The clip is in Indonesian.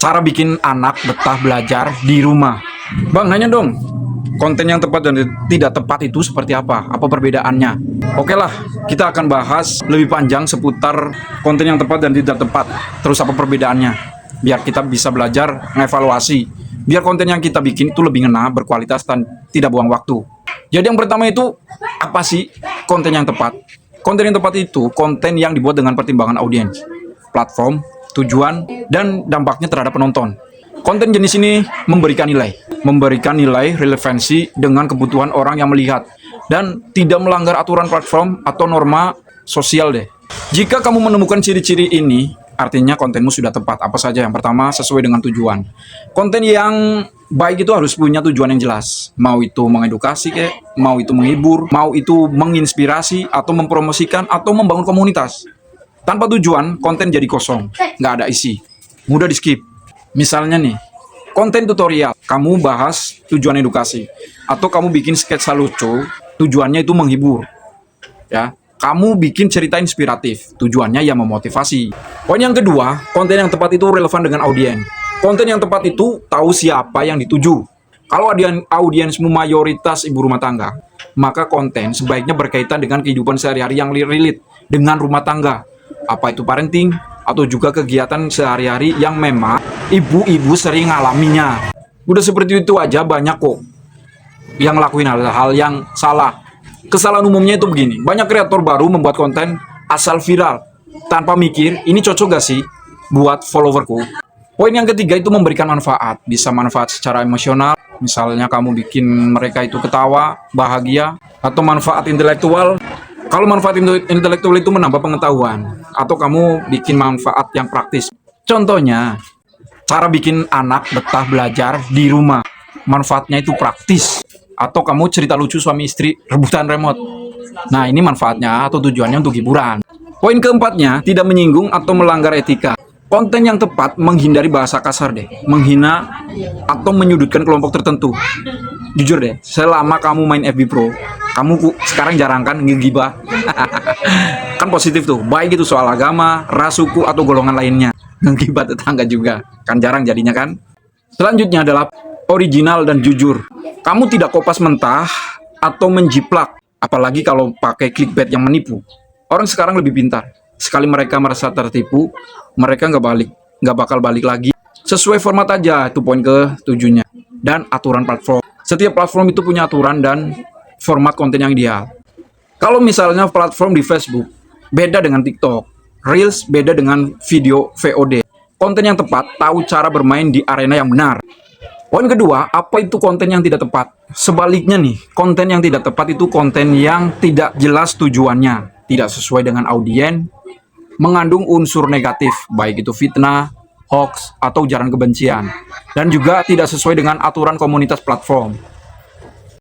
Cara bikin anak betah belajar di rumah. Bang, nanya dong, konten yang tepat dan tidak tepat itu seperti apa? Apa perbedaannya? Oke lah, kita akan bahas lebih panjang seputar konten yang tepat dan tidak tepat. Terus apa perbedaannya? Biar kita bisa belajar mengevaluasi. Biar konten yang kita bikin itu lebih ngena, berkualitas, dan tidak buang waktu. Jadi yang pertama itu, apa sih konten yang tepat? Konten yang tepat itu konten yang dibuat dengan pertimbangan audiens, platform, tujuan, dan dampaknya terhadap penonton. Konten jenis ini memberikan nilai relevansi dengan kebutuhan orang yang melihat, dan tidak melanggar aturan platform atau norma sosial deh. Jika kamu menemukan ciri-ciri ini, artinya kontenmu sudah tepat. Apa saja? Yang pertama, sesuai dengan tujuan. Konten yang baik itu harus punya tujuan yang jelas. Mau itu mengedukasi, mau itu menghibur, mau itu menginspirasi, atau mempromosikan, atau membangun komunitas. Tanpa tujuan, konten jadi kosong, nggak ada isi, mudah di skip. Misalnya nih, konten tutorial, kamu bahas tujuan edukasi, atau kamu bikin sketsa lucu, tujuannya itu menghibur. Ya, kamu bikin cerita inspiratif, tujuannya ya memotivasi. Poin yang kedua, konten yang tepat itu relevan dengan audiens. Konten yang tepat itu tahu siapa yang dituju. Kalau audiensmu mayoritas ibu rumah tangga, maka konten sebaiknya berkaitan dengan kehidupan sehari-hari yang relate dengan rumah tangga. Apa itu parenting, atau juga kegiatan sehari-hari yang memang ibu-ibu sering ngalaminya. Udah seperti itu aja banyak kok yang lakuin hal-hal yang salah. Kesalahan umumnya itu begini, banyak kreator baru membuat konten asal viral tanpa mikir, ini cocok gak sih buat followerku. Poin yang ketiga itu memberikan manfaat, bisa manfaat secara emosional, misalnya kamu bikin mereka itu ketawa, bahagia, atau manfaat intelektual. Kalau manfaat intelektual itu menambah pengetahuan, atau kamu bikin manfaat yang praktis. Contohnya, cara bikin anak betah belajar di rumah. Manfaatnya itu praktis. Atau kamu cerita lucu suami istri rebutan remote. Nah, ini manfaatnya atau tujuannya untuk hiburan. Poin keempatnya, tidak menyinggung atau melanggar etika. Konten yang tepat menghindari bahasa kasar deh, menghina atau menyudutkan kelompok tertentu. Jujur deh, selama kamu main FB Pro, kamu sekarang jarang kan ngegibah. Kan positif tuh, baik itu soal agama, ras, suku, atau golongan lainnya. Ngegibah tetangga juga, kan jarang jadinya kan. Selanjutnya adalah original dan jujur. Kamu tidak kopas mentah atau menjiplak, apalagi kalau pakai clickbait yang menipu. Orang sekarang lebih pintar. Sekali mereka merasa tertipu, mereka nggak bakal balik lagi. Sesuai format aja, itu poin ke-7-nya. Dan aturan platform. Setiap platform itu punya aturan dan format konten yang ideal. Kalau misalnya platform di Facebook, beda dengan TikTok. Reels beda dengan video VOD. Konten yang tepat, tahu cara bermain di arena yang benar. Poin kedua, apa itu konten yang tidak tepat? Sebaliknya nih, konten yang tidak tepat itu konten yang tidak jelas tujuannya, tidak sesuai dengan audiens, mengandung unsur negatif, baik itu fitnah, hoax, atau ujaran kebencian, dan juga tidak sesuai dengan aturan komunitas platform.